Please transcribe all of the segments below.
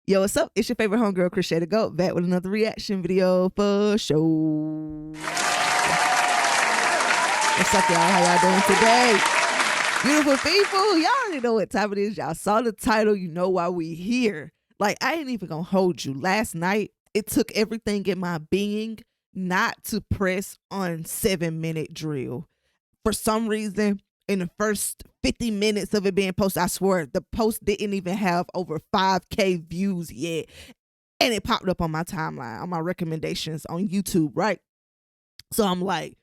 Yo, what's up? It's your favorite homegirl, Chrshy the GOAT, back with another reaction video for show. What's up, y'all? How y'all doing today? Beautiful people, y'all already know what time it is. Y'all saw the title. You know why we here. Like, I ain't even gonna hold you. Last night, it took everything in my being not to press on 7-minute drill. For some reason, in the first 50 minutes of it being posted, I swear the post didn't even have over 5K views yet. And it popped up on my timeline, on my recommendations on YouTube, right? So I'm like,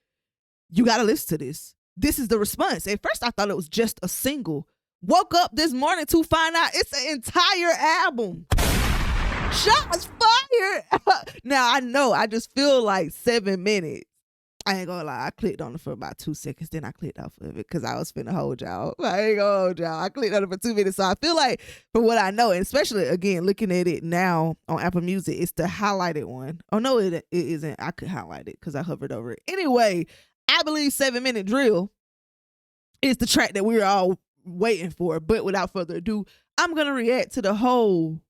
you gotta listen to this. This is the response. At first, I thought it was just a single. Woke up this morning to find out it's an entire album. Shots fired. Now, I know, I just feel like 7 minutes. I ain't gonna lie, I clicked on it for about 2 seconds, then I clicked off of it because I was finna hold y'all. I ain't gonna hold y'all. I clicked on it for 2 minutes. So I feel like, from what I know, and especially, again, looking at it now on Apple Music, it's the highlighted one. Oh, no, it isn't. I could highlight it because I hovered over it. Anyway, I believe 7-minute drill is the track that we're all waiting for. But without further ado, I'm going to react to the whole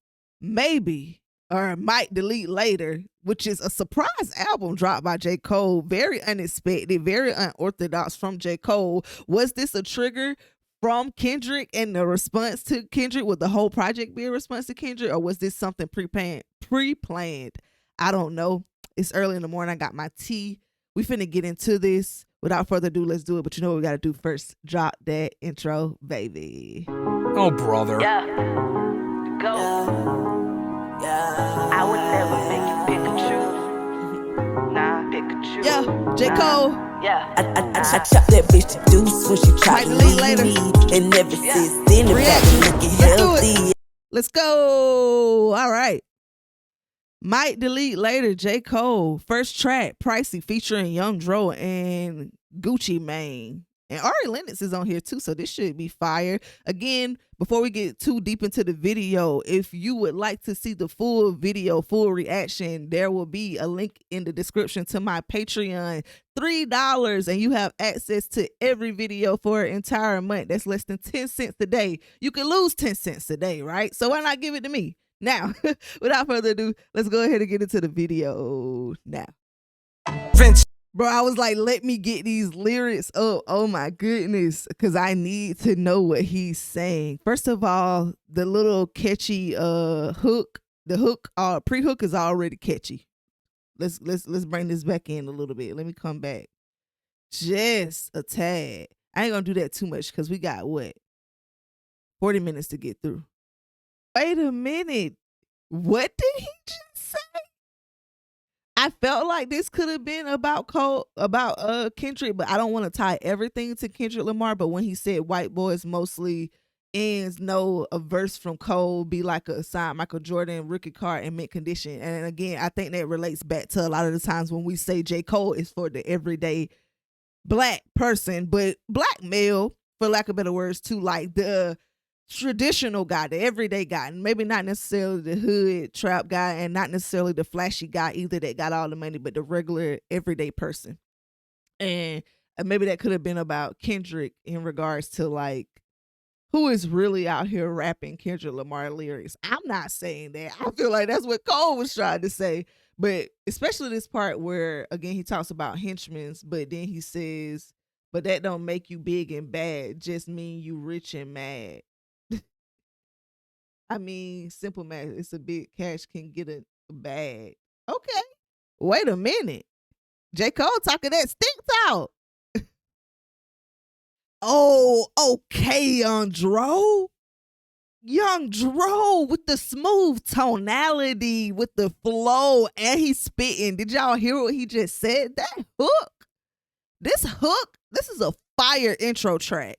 maybe or might delete later, which is a surprise album dropped by J. Cole. Very unexpected, very unorthodox from J. Cole. Was this a trigger from Kendrick and the response to Kendrick? Would the whole project be a response to Kendrick, or was this something pre-planned? I don't know. It's early in the morning. I got my tea. We finna get into this. Without further ado, let's do it. But you know what we gotta do first? Drop that intro, baby. Oh, brother. Yeah. Go. I would never make you pick and choose. Nah, pick and choose. Yeah, J. Cole. Yeah. I chop that bitch to deuce when she tried to delete leave later. me. And never since then, the back looking healthy. Let's go. All right. Might delete later, J. Cole. First track, Pricey, featuring Young Dro and Gucci Mane. And Ari Lennox is on here too, so this should be fire. Again, before we get too deep into the video, if you would like to see the full video, full reaction, there will be a link in the description to my Patreon. $3, and you have access to every video for an entire month. That's less than 10 cents a day. You can lose 10 cents a day, right? So why not give it to me? Now, without further ado, let's go ahead and get into the video now. Bro, I was like, let me get these lyrics up. Oh my goodness, because I need to know what he's saying. First of all, the little catchy hook, the hook, pre-hook is already catchy. Let's bring this back in a little bit. Let me come back just a tad. I ain't gonna do that too much because we got what, 40 minutes to get through. Wait a minute. What did he just say? I felt like this could have been about Kendrick, but I don't want to tie everything to Kendrick Lamar. But when he said white boys mostly ends, know a verse from Cole be like a sign Michael Jordan, rookie card, and mint condition. And again, I think that relates back to a lot of the times when we say J. Cole is for the everyday black person, but black male, for lack of better words, too, like the traditional guy, the everyday guy, and maybe not necessarily the hood trap guy, and not necessarily the flashy guy either that got all the money, but the regular everyday person. And maybe that could have been about Kendrick in regards to like who is really out here rapping Kendrick Lamar lyrics. I'm not saying that. I feel like that's what Cole was trying to say, but especially this part where again he talks about henchmen, but then he says, but that don't make you big and bad, just mean you rich and mad. I mean, simple math. It's a big cash can get a bag. Okay. Wait a minute. J. Cole talking that stinks out. Oh, okay, Young Dro. Young Dro with the smooth tonality, with the flow, and he's spitting. Did y'all hear what he just said? That hook. This is a fire intro track.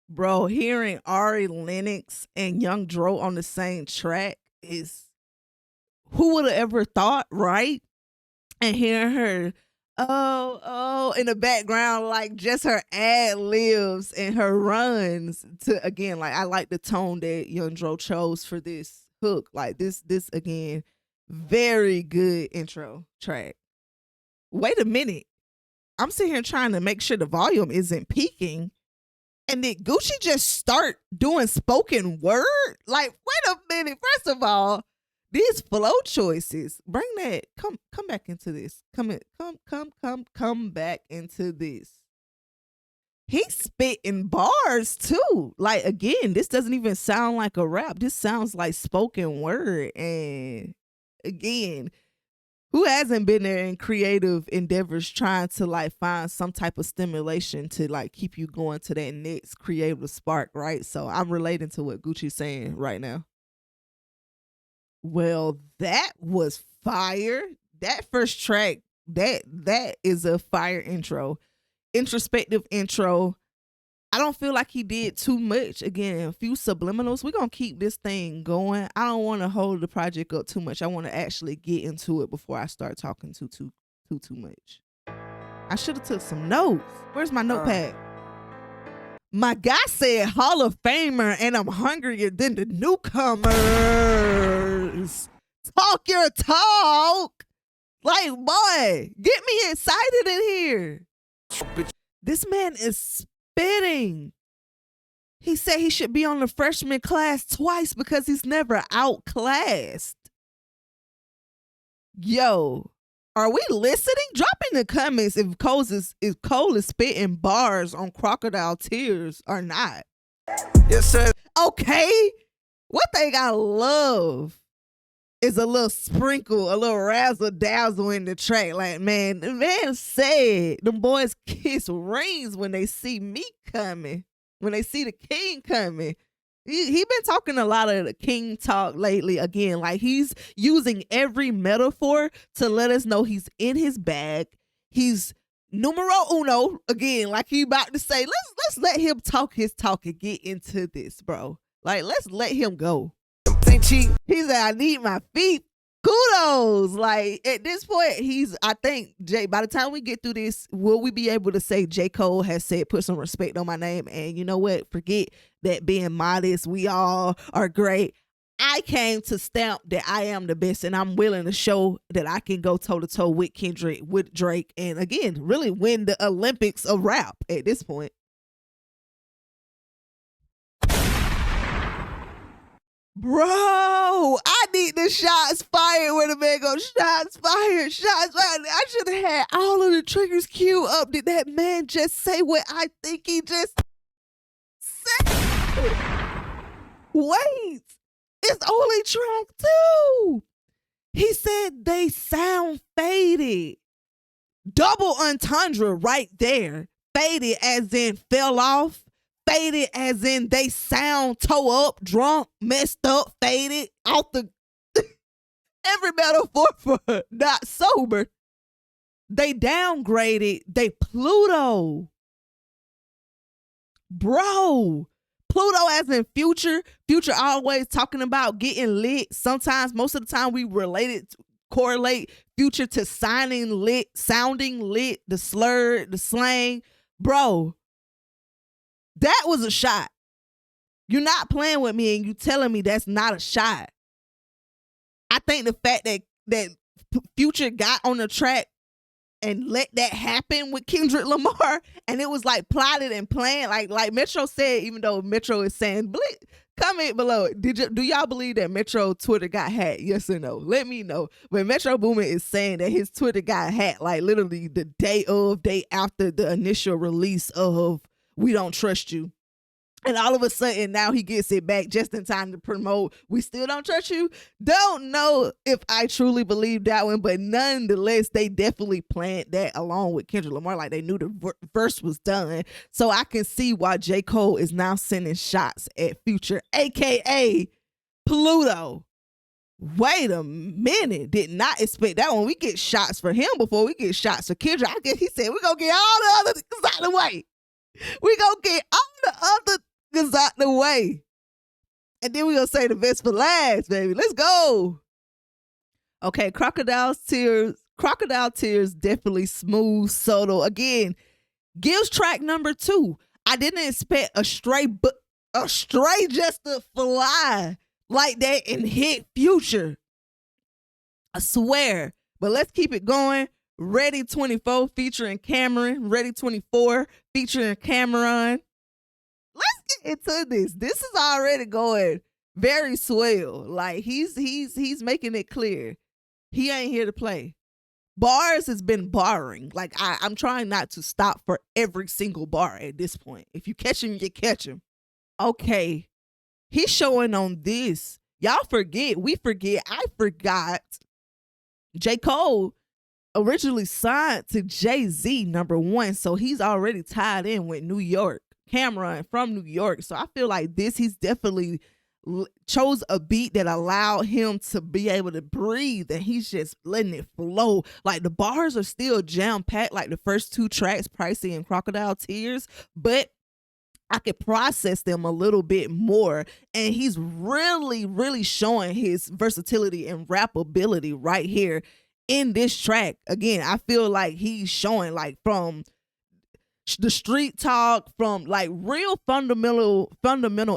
Bro, hearing Ari Lennox and Young Dro on the same track is, who would have ever thought, right? And hearing her, oh, in the background, like just her ad libs and her runs to, again, like I like the tone that Young Dro chose for this hook. Like this again, very good intro track. Wait a minute. I'm sitting here trying to make sure the volume isn't peaking. And did Gucci just start doing spoken word? Like, wait a minute. First of all, these flow choices. Bring that. Come back into this. Come back into this. He's spitting bars too. Like, again, this doesn't even sound like a rap. This sounds like spoken word. And again, who hasn't been there in creative endeavors trying to like find some type of stimulation to like keep you going to that next creative spark, right? So I'm relating to what Gucci's saying right now. Well, that was fire. That first track, that is a fire intro. Introspective intro. I don't feel like he did too much. Again, a few subliminals. We're going to keep this thing going. I don't want to hold the project up too much. I want to actually get into it before I start talking too much. I should have took some notes. Where's my notepad? My guy said Hall of Famer, and I'm hungrier than the newcomers. Talk your talk. Like, boy, get me excited in here. This man is spitting. He said he should be on the freshman class twice because he's never outclassed. Yo, are we listening? Drop in the comments if Cole is spitting bars on Crocodile Tearz or not. Yes, sir. Okay. One thing I love is a little sprinkle, a little razzle dazzle in the track. Like, man, the man said them boys kiss rings when they see me coming, when they see the king coming. He been talking a lot of the king talk lately. Again, like he's using every metaphor to let us know he's in his bag. He's numero uno. Again, like he about to say, let's let him talk his talk and get into this, bro. Like, let's let him go. He said, I need my feet. Kudos. Like, at this point, I think, by the time we get through this, will we be able to say J. Cole has said, put some respect on my name? And you know what? Forget that being modest. We all are great. I came to stamp that I am the best, and I'm willing to show that I can go toe-to-toe with Kendrick, with Drake, and again, really win the Olympics of rap at this point. Bro, I need the shots fired when the man goes, shots fired, shots fired. I should have had all of the triggers queued up. Did that man just say what I think he just said? Wait, it's only track 2. He said they sound faded. Double entendre right there. Faded as in fell off. Faded as in they sound toe up, drunk, messed up, faded, off the every metaphor for not sober. They downgraded, they Pluto. Bro, Pluto as in future. Future always talking about getting lit. Sometimes, most of the time, we correlate future to sounding lit, the slur, the slang. Bro, that was a shot. You're not playing with me and you telling me that's not a shot. I think the fact that Future got on the track and let that happen with Kendrick Lamar, and it was like plotted and planned. Like Metro said, even though Metro is saying, comment below. Do y'all believe that Metro Twitter got hacked? Yes or no? Let me know. But Metro Boomin is saying that his Twitter got hacked, like literally the day after the initial release of We Don't Trust You. And all of a sudden now he gets it back just in time to promote We Still Don't Trust You. Don't know if I truly believe that one, but nonetheless, they definitely planned that along with Kendrick Lamar. Like they knew the verse was done. So I can see why J. Cole is now sending shots at Future, aka Pluto. Wait a minute. Did not expect that one. We get shots for him before we get shots for Kendrick. I guess he said we're going to get all the other niggas out of the way. We going to get all the other niggas out the way. And then we going to say the best for last, baby. Let's go. Okay, Crocodile Tearz definitely smooth, subtle. Again, gives track number 2. I didn't expect a stray just to fly like that and hit Future. I swear. But let's keep it going. Ready 24 featuring Cameron. Ready 24 featuring Cameron. get into this. This is already going very swell. Like he's making it clear he ain't here to play. Bars has been barring. Like I'm trying not to stop for every single bar at this point. If you catch him, you catch him. Okay, he's showing on this. Y'all forget. We forget. I forgot. J. Cole originally signed to Jay-Z #1, so he's already tied in with New York. Cameron from New York. So I feel like he's definitely chose a beat that allowed him to be able to breathe, and he's just letting it flow. Like the bars are still jam-packed, like the first 2 tracks, Pricey and Crocodile Tears, but I could process them a little bit more. And he's really, really showing his versatility and rap ability right here in this track. Again, I feel like he's showing like from the street talk, from like real fundamental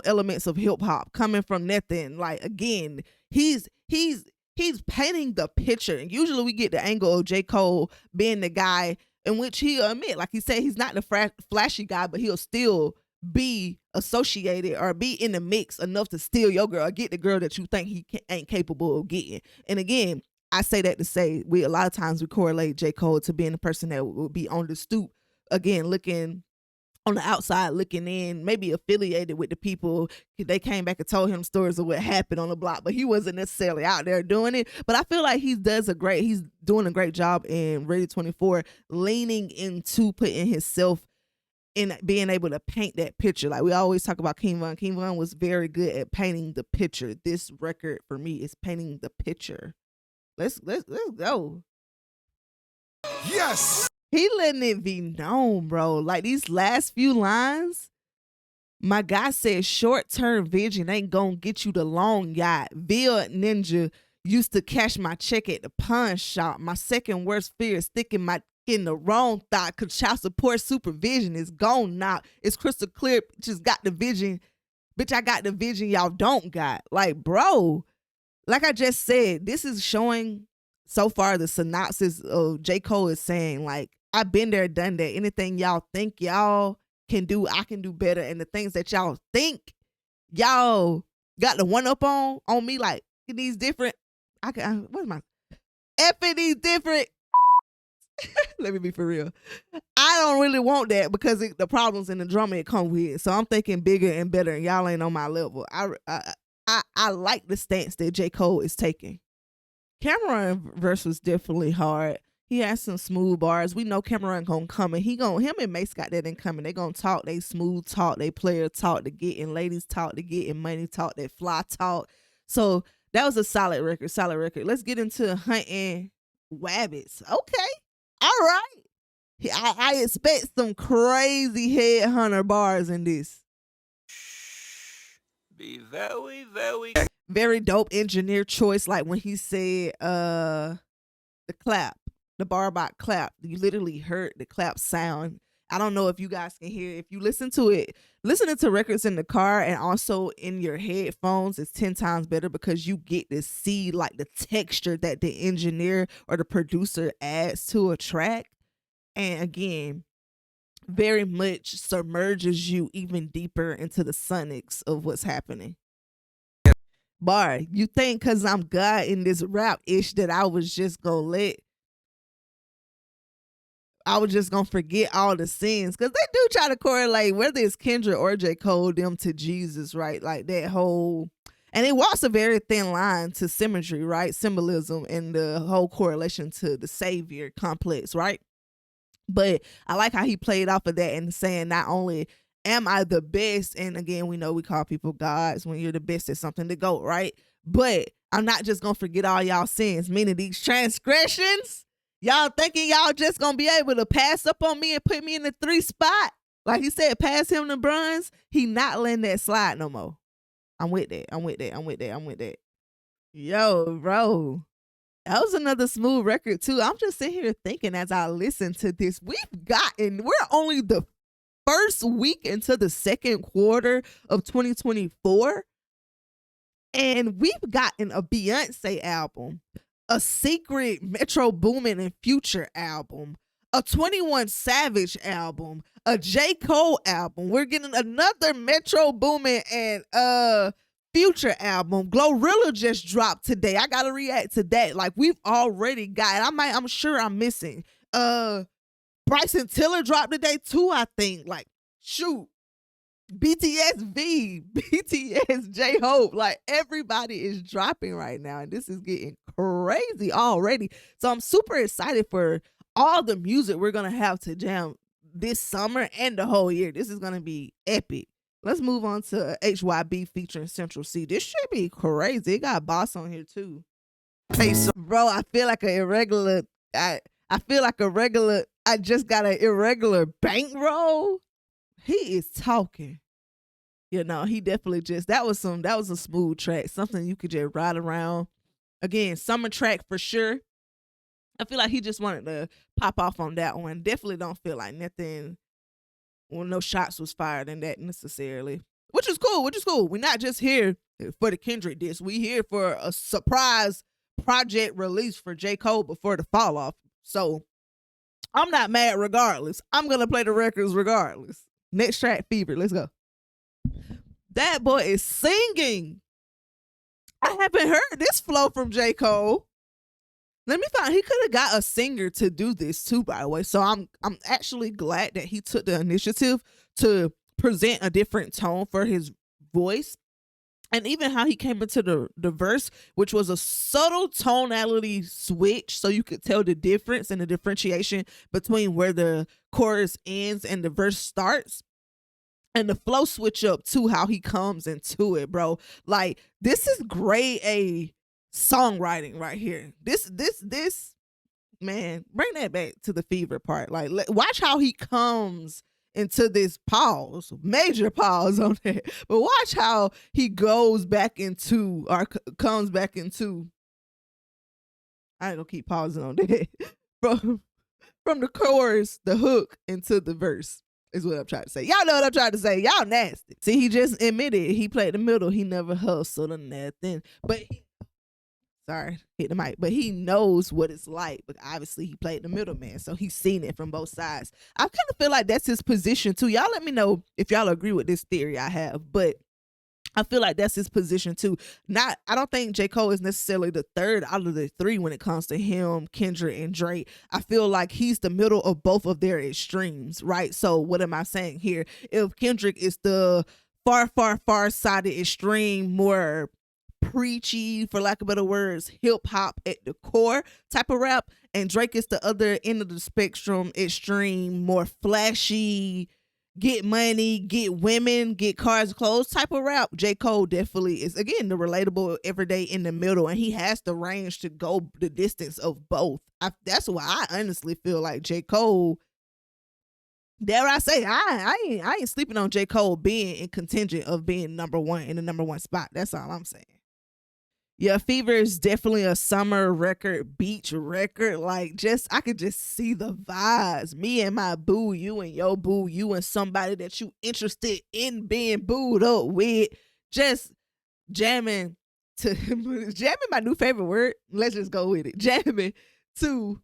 elements of hip hop coming from nothing. Like again, he's painting the picture. And usually we get the angle of J. Cole being the guy in which he'll admit, like he said, he's not the flashy guy, but he'll still be associated or be in the mix enough to steal your girl or get the girl that you think he ain't capable of getting. And again, I say that to say a lot of times we correlate J. Cole to being the person that will be on the stoop, again, looking on the outside, looking in, maybe affiliated with the people. They came back and told him stories of what happened on the block, but he wasn't necessarily out there doing it. But I feel like he's doing a great job in Ready 24, leaning into putting himself in, being able to paint that picture. Like we always talk about King Von. King Von was very good at painting the picture. This record for me is painting the picture. Let's go. Yes. He letting it be known, bro. Like these last few lines, my guy said short-term vision ain't gonna get you the long yacht. Bill Ninja used to cash my check at the pawn shop. My second worst fear is sticking my in the wrong thought, cause child support supervision is gone now. It's crystal clear. Just got the vision. Bitch, I got the vision y'all don't got. Like, bro, like I just said, this is showing so far the synopsis of J. Cole is saying, like, I've been there, done that. Anything y'all think y'all can do, I can do better. And the things that y'all think y'all got the one up on me, like these different, what am I? Effing these different. Let me be for real. I don't really want that because the problems in the drama it come with. So I'm thinking bigger and better, and y'all ain't on my level. I like the stance that J. Cole is taking. Cameron verse was definitely hard. He has some smooth bars. We know Cameron gonna come, and him and Mace got that in coming. They gonna talk, they smooth talk, they player talk, to getting ladies talk, to getting money talk, they fly talk. So that was a solid record. Let's get into hunting wabbits. Okay. All right. I expect some crazy headhunter bars in this. Be very, very. Very dope engineer choice. Like when he said the clap, the bar about clap. You literally heard the clap sound. I don't know if you guys can hear it. If you listen to it, listening to records in the car and also in your headphones is 10 times better because you get to see like the texture that the engineer or the producer adds to a track. And again, very much submerges you even deeper into the sonics of what's happening. Bar, you think because I'm God in this rap ish that I was just gonna forget all the sins, because they do try to correlate whether it's Kendrick or J. Cole them to Jesus, right? Like that whole, and it walks a very thin line to symmetry, right? Symbolism and the whole correlation to the savior complex, right? But I like how he played off of that and saying not only am I the best, and again, we know we call people gods when you're the best at something to go, right? But I'm not just gonna forget all y'all sins, meaning these transgressions. Y'all thinking y'all just gonna be able to pass up on me and put me in the 3 spot? Like he said, pass him the bronze. He not letting that slide no more. I'm with that. Yo, bro. That was another smooth record too. I'm just sitting here thinking as I listen to this, we're only the first week into the second quarter of 2024. And we've gotten a Beyonce album, a secret Metro Boomin and Future album, a 21 Savage album, a J. Cole album. We're getting another Metro Boomin and Future album. Glorilla just dropped today. I gotta react to that. Like, we've already got. I'm sure I'm missing. Bryson Tiller dropped today too, I think. Like, shoot. BTS V, BTS J-Hope, like everybody is dropping right now, and this is getting crazy already. So I'm super excited for all the music we're gonna have to jam this summer and the whole year. This is gonna be epic. Let's move on to HYB featuring Central C. This should be crazy. It got Boss on here too. Bro, I feel like an irregular. I feel like a regular. I just got an irregular bankroll. He is talking. You know, he definitely just, that was a smooth track. Something you could just ride around. Again, summer track for sure. I feel like he just wanted to pop off on that one. Definitely don't feel like nothing, well, no shots was fired in that necessarily. Which is cool. We're not just here for the Kendrick disc. We here for a surprise project release for J. Cole before the fall off. So I'm not mad regardless. I'm going to play the records regardless. Next track, Fever. Let's go. That boy is singing. I haven't heard this flow from J. Cole. Let me find. He could have got a singer to do this too, by the way. So I'm actually glad that he took the initiative to present a different tone for his voice. And even how he came into the verse, which was a subtle tonality switch, so you could tell the difference and the differentiation between where the chorus ends and the verse starts. And the flow switch up to how he comes into it, bro. Like, this is grade A songwriting right here. This, man, bring that back to the Fever part. Like, watch how he comes into this pause, major pause on that, but watch how he goes back into, or comes back into, I ain't gonna keep pausing on that, from the chorus, the hook, into the verse is what I'm trying to say. Y'all know what I'm trying to say. Y'all nasty. See, he just admitted he played the middle. He never hustled or nothing, but hit the mic, but he knows what it's like. But obviously he played the middleman, so he's seen it from both sides. I kind of feel like that's his position too. Y'all let me know if y'all agree with this theory I have, but I feel like that's his position too. I don't think J. Cole is necessarily the third out of the three when it comes to him, Kendrick, and Drake. I feel like he's the middle of both of their extremes, right? So what am I saying here? If Kendrick is the far sided extreme, more preachy, for lack of better words, hip hop at the core type of rap, and Drake is the other end of the spectrum, extreme, more flashy, get money, get women, get cars, clothes type of rap. J. Cole definitely is, again, the relatable everyday in the middle, and he has the range to go the distance of both. That's why I honestly feel like J. Cole, dare I say, I ain't sleeping on J. Cole being in contingent of being number one in the number one spot. That's all I'm saying. Yeah, Fever is definitely a summer record, beach record. Like, I could just see the vibes. Me and my boo, you and your boo, you and somebody that you interested in being booed up with. Just jamming my new favorite word. Let's just go with it. Jamming to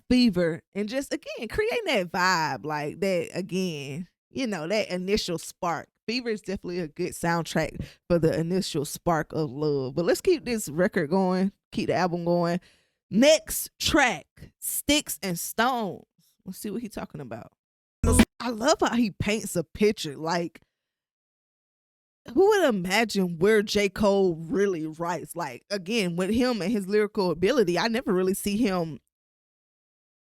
Fever. And just, again, creating that vibe. Like that, again, you know, that initial spark. Fever is definitely a good soundtrack for the initial spark of love. But let's keep this record going, keep the album going. Next track, Sticks and Stones. Let's see what he's talking about. I love how he paints a picture. Like, who would imagine where J. Cole really writes? Like, again, with him and his lyrical ability, I never really see him,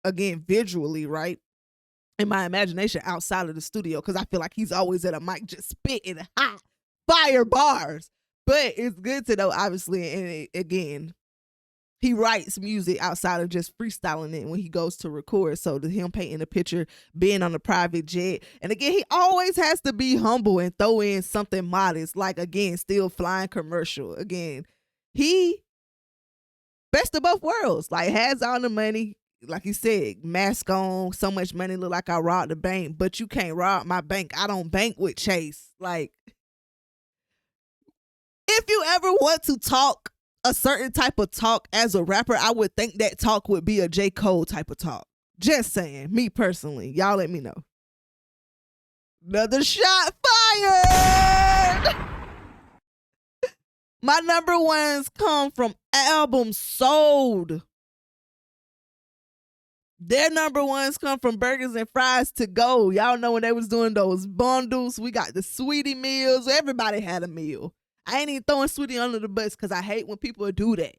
again, visually, right? In my imagination outside of the studio, because I feel like he's always at a mic just spitting hot fire bars. But it's good to know, obviously, and again, he writes music outside of just freestyling it when he goes to record. So to him painting a picture, being on a private jet, and again, he always has to be humble and throw in something modest, like, again, still flying commercial. Again, he best of both worlds, like, has all the money. Like you said, mask on, so much money, look like I robbed the bank, but you can't rob my bank. I don't bank with Chase. Like, if you ever want to talk a certain type of talk as a rapper, I would think that talk would be a J. Cole type of talk. Just saying. Me personally. Y'all let me know. Another shot fired. My number ones come from albums sold. Their number ones come from Burgers and Fries to go. Y'all know when they was doing those bundles, we got the Sweetie meals. Everybody had a meal. I ain't even throwing Sweetie under the bus because I hate when people do that.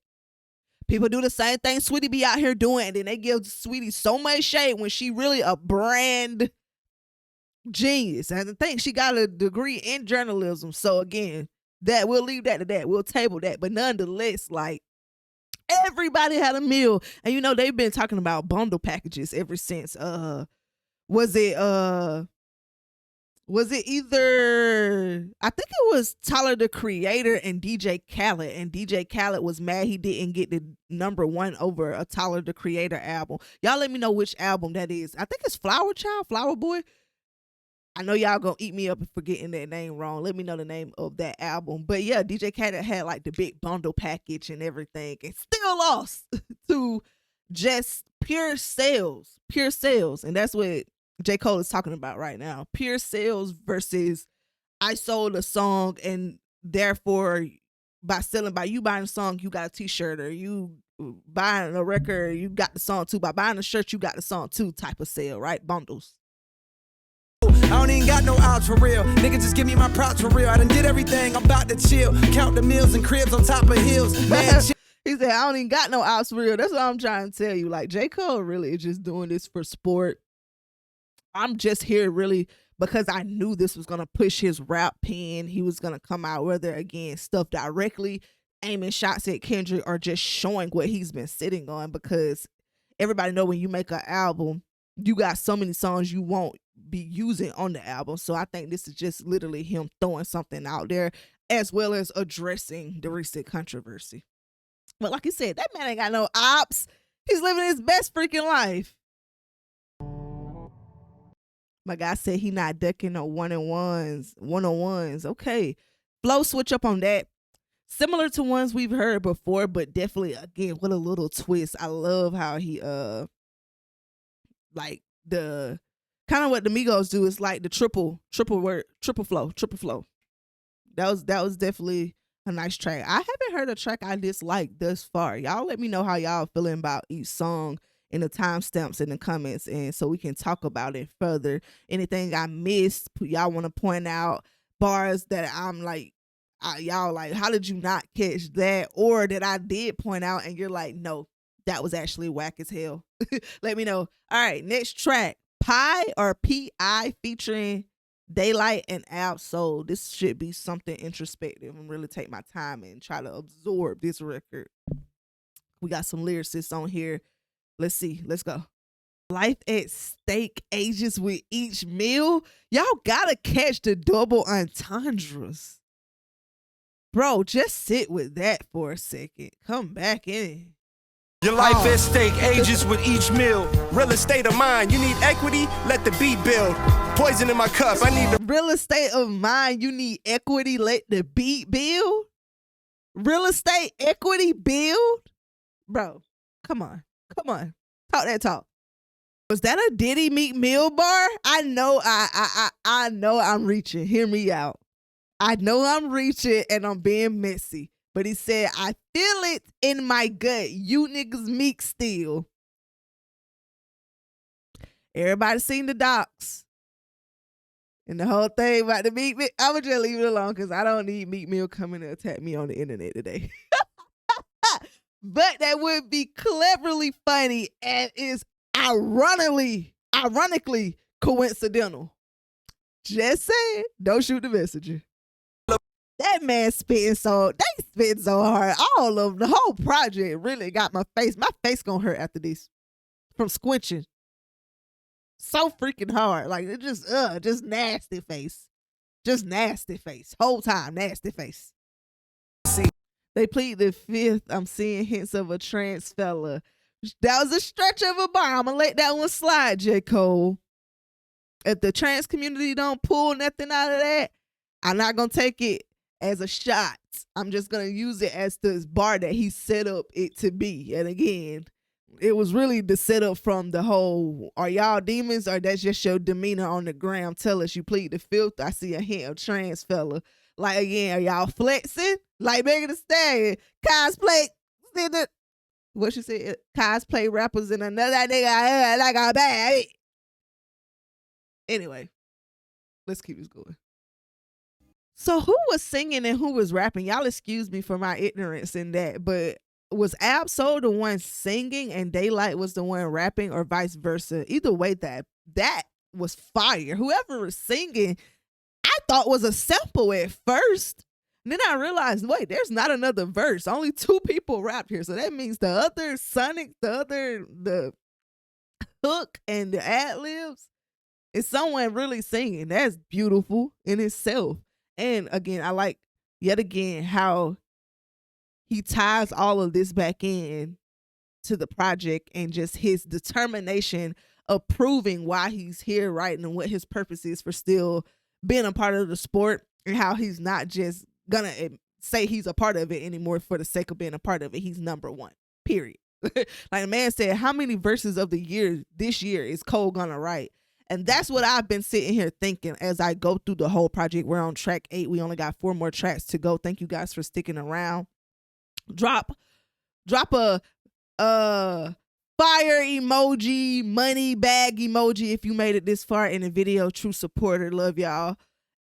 People do the same thing Sweetie be out here doing, and then they give Sweetie so much shade when she really a brand genius. And I think she got a degree in journalism. So again, that we'll leave that to that. We'll table that. But nonetheless, like, everybody had a meal. And you know, they've been talking about bundle packages ever since was it either, I think it was Tyler the Creator and DJ Khaled, and DJ Khaled was mad he didn't get the number one over a Tyler the Creator album. Y'all let me know which album that is. I think it's Flower Child, Flower Boy. I know y'all gonna eat me up for getting that name wrong. Let me know the name of that album. But yeah, DJ Khaled had like the big bundle package and everything, and still lost to just pure sales. And that's what J. Cole is talking about right now. Pure sales versus I sold a song, and therefore by you buying a song, you got a t-shirt, or you buying a record, you got the song too. By buying a shirt, you got the song too type of sale, right? Bundles. I don't even got no outs for real. Nigga, just give me my props for real. I done did everything, I'm about to chill. Count the meals and cribs on top of hills. Man, he said, I don't even got no outs for real. That's what I'm trying to tell you. Like, J. Cole really is just doing this for sport. I'm just here really because I knew this was going to push his rap pen. He was going to come out, whether, again, stuff directly aiming shots at Kendrick or just showing what he's been sitting on, because everybody know when you make an album, you got so many songs you won't be using on the album. So I think this is just literally him throwing something out there as well as addressing the recent controversy. But like you said, that man ain't got no ops. He's living his best freaking life. My guy said he not ducking no one-on-ones. Okay. Flow switch up on that. Similar to ones we've heard before, but definitely, again, with a little twist. I love how he like the kind of what the Migos do is like the triple flow. That was definitely a nice track. I haven't heard a track I dislike thus far. Y'all let me know how y'all feeling about each song in the timestamps in the comments, and so we can talk about it further. Anything I missed, y'all want to point out, bars that I'm like, y'all like, how did you not catch that? Or that I did point out and you're like, no, that was actually whack as hell. Let me know. All right, next track, Pi or P.I. featuring Daylight and Ab-Soul. This should be something introspective and really take my time and try to absorb this record. We got some lyricists on here. Let's see. Let's go. Life at stake ages with each meal. Y'all gotta catch the double entendres. Bro, just sit with that for a second. Come back in. your life at stake ages with each meal. Real estate of mine, you need equity, let the beat build. Poison in my cup, I need the real estate of mine, you need equity, let the beat build. Real estate equity build. Bro, come on. Talk that talk. Was that a Diddy Meek Mill bar? I know I'm reaching. Hear me out. I know I'm reaching and I'm being messy. But he said, I feel it in my gut. You niggas meek still. Everybody seen the docs. And the whole thing about the Meek Mill. I would just leave it alone because I don't need Meek Mill coming to attack me on the internet today. But that would be cleverly funny and is ironically coincidental. Just saying, don't shoot the messenger. That man spitting so hard. All of the whole project really got my face gonna hurt after this from squinching. So freaking hard. Like it just nasty face. Just nasty face. Whole time, nasty face. See. They plead the fifth. I'm seeing hints of a trans fella. That was a stretch of a bar. I'm going to let that one slide, J. Cole. If the trans community don't pull nothing out of that, I'm not going to take it as a shot. I'm just going to use it as the bar that he set up it to be. And again, it was really the setup from the whole, are y'all demons or that's just your demeanor on the gram? Tell us you plead the filth. I see a hint of trans fella. Like, again, are y'all flexing? Like Megan Thee Stallion, cosplay, what she said, cosplay rappers and another nigga like a bad. Anyway, let's keep this going. So who was singing and who was rapping? Y'all excuse me for my ignorance in that, but was Ab-Soul the one singing and Daylight was the one rapping, or vice versa? Either way, that was fire. Whoever was singing, I thought was a sample at first. And then I realized, wait, there's not another verse. Only 2 people rapped here. So that means the other Sonic, the hook and the ad-libs is someone really singing. That's beautiful in itself. And again, I like, yet again, how he ties all of this back in to the project and just his determination of proving why he's here writing and what his purpose is for still being a part of the sport, and how he's not just gonna say he's a part of it anymore for the sake of being a part of it. He's number one, period. Like the man said, how many verses of the year this year is Cole gonna write? And that's what I've been sitting here thinking as I go through the whole project. We're on track 8. We only got 4 more tracks to go. Thank you guys for sticking around. Drop a fire emoji, money bag emoji if you made it this far in the video. True supporter, love y'all.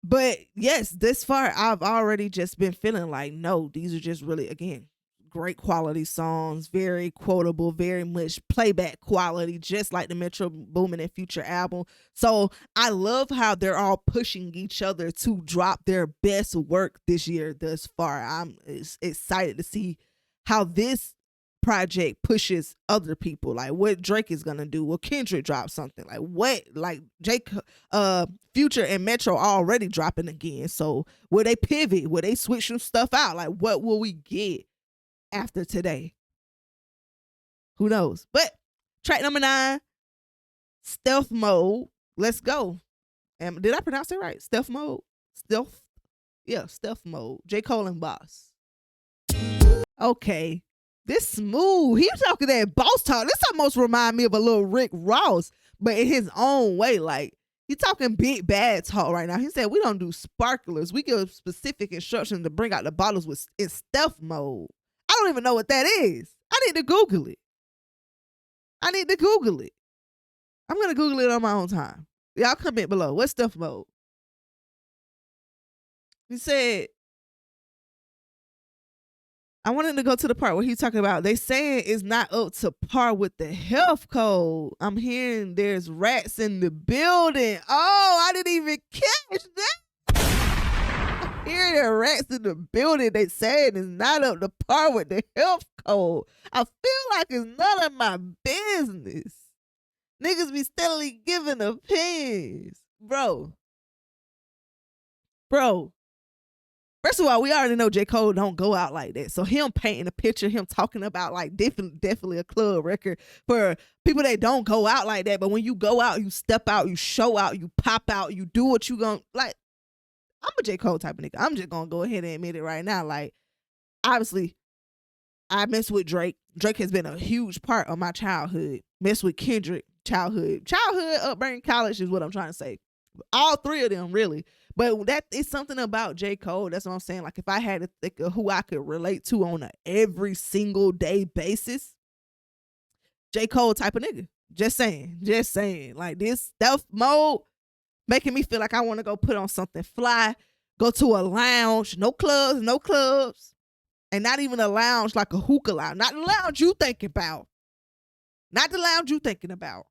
But yes, this far I've already just been feeling like, no, these are just really, again, great quality songs, very quotable, very much playback quality, just like the Metro Boomin and Future album. So I love how they're all pushing each other to drop their best work this year thus far. I'm excited to see how this project pushes other people, like what Drake is gonna do. Will Kendrick drop something? Like what, like Jake, Future and Metro already dropping again. So will they pivot? Will they switch some stuff out? Like what will we get after today? Who knows? But track number 9, Stealth Mode. Let's go. And did I pronounce it right? Stealth Mode? Stealth? Yeah, Stealth Mode. J. Cole and Boss. Okay. This smooth. He was talking that boss talk. This almost remind me of a little Rick Ross, but in his own way. Like, he talking big bad talk right now. He said, we don't do sparklers. We give specific instructions to bring out the bottles in stealth mode. I don't even know what that is. I need to Google it. I'm going to Google it on my own time. Y'all comment below. What's stealth mode? He said, I wanted to go to the part where he's talking about they saying it's not up to par with the health code. I'm hearing there's rats in the building. Oh, I didn't even catch that. I'm hearing there are rats in the building. They saying it's not up to par with the health code. I feel like it's none of my business. Niggas be steadily giving opinions. Bro. First of all, we already know J. Cole don't go out like that. So him painting a picture, him talking about like definitely a club record for people that don't go out like that. But when you go out, you step out, you show out, you pop out, you do what you gonna like. I'm a J. Cole type of nigga. I'm just gonna go ahead and admit it right now. Like, obviously, I mess with Drake. Drake has been a huge part of my childhood. Mess with Kendrick, childhood, upbringing, college is what I'm trying to say. All 3 of them, really. But that is something about J. Cole. That's what I'm saying. Like, if I had to think of who I could relate to on a every single day basis, J. Cole type of nigga. Just saying. Like, this stealth mode making me feel like I want to go put on something fly, go to a lounge, no clubs, and not even a lounge like a hookah lounge. Not the lounge you thinking about.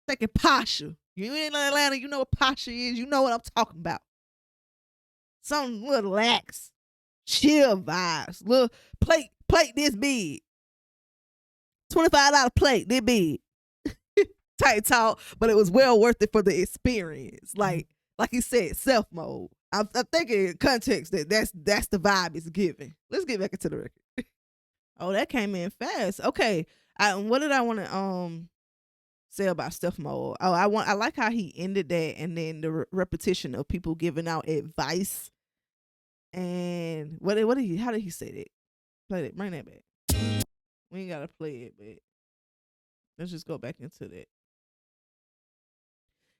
Thinking Pasha. You in Atlanta, you know what Pasha is. You know what I'm talking about. Some little lax, chill vibes. Little plate this big. $25 plate this big. Tight talk, but it was well worth it for the experience. Like he said, self mode. I'm thinking in context that's the vibe it's giving. Let's get back into the record. Oh, that came in fast. Okay, what did I want to say about stealth mode? Oh, I like how he ended that, and then the repetition of people giving out advice. And how did he say that? Play it, bring that back. We ain't gotta play it, but Let's just go back into that.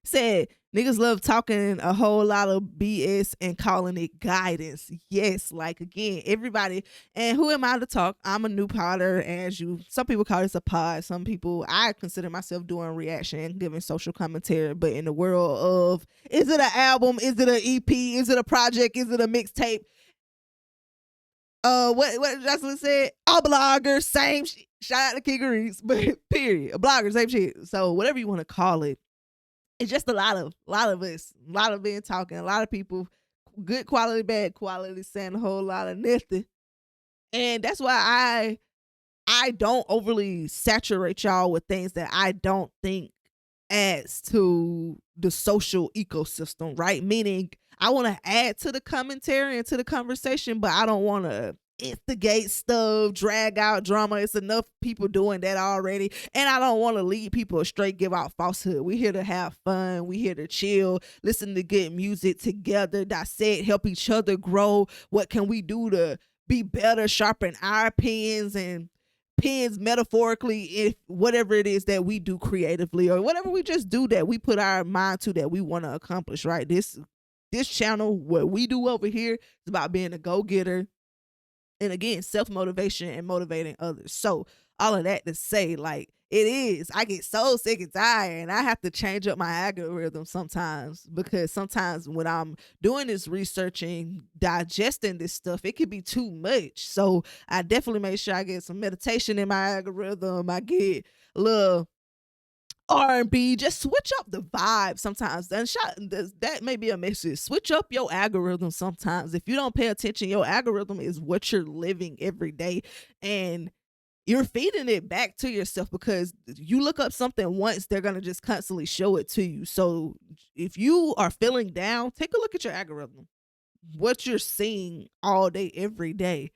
Said niggas love talking a whole lot of BS and calling it guidance. Yes, like again, everybody. And who am I to talk? I'm a new podder, as you. Some people call this a pod. Some people, I consider myself doing reaction and giving social commentary. But in the world of, is it an album? Is it an EP? Is it a project? Is it a mixtape? What Jocelyn said? All bloggers, same shit. Shout out to Kingeries, but period. A blogger, same shit. So whatever you want to call it. It's just a lot of us, a lot of men talking, a lot of people, good quality, bad quality, saying a whole lot of nothing. And that's why I don't overly saturate y'all with things that I don't think adds to the social ecosystem, right? Meaning I want to add to the commentary and to the conversation, but I don't want to instigate stuff, drag out drama. It's enough people doing that already. And I don't want to lead people astray, give out falsehood. We're here to have fun. We're here to chill, listen to good music together, dissect, help each other grow. What can we do to be better, sharpen our pens and pens metaphorically, if whatever it is that we do creatively or whatever we just do that we put our mind to that we want to accomplish, right? This channel, what we do over here is about being a go-getter. And again, self-motivation and motivating others. So all of that to say, like, I get so sick and tired and I have to change up my algorithm sometimes, because sometimes when I'm doing this researching, digesting this stuff, it could be too much. So I definitely make sure I get some meditation in my algorithm. I get a little R&B, just switch up the vibe sometimes. And that may be a message. Switch up your algorithm sometimes. If you don't pay attention, your algorithm is what you're living every day. And you're feeding it back to yourself, because you look up something once, they're going to just constantly show it to you. So if you are feeling down, take a look at your algorithm, what you're seeing all day, every day.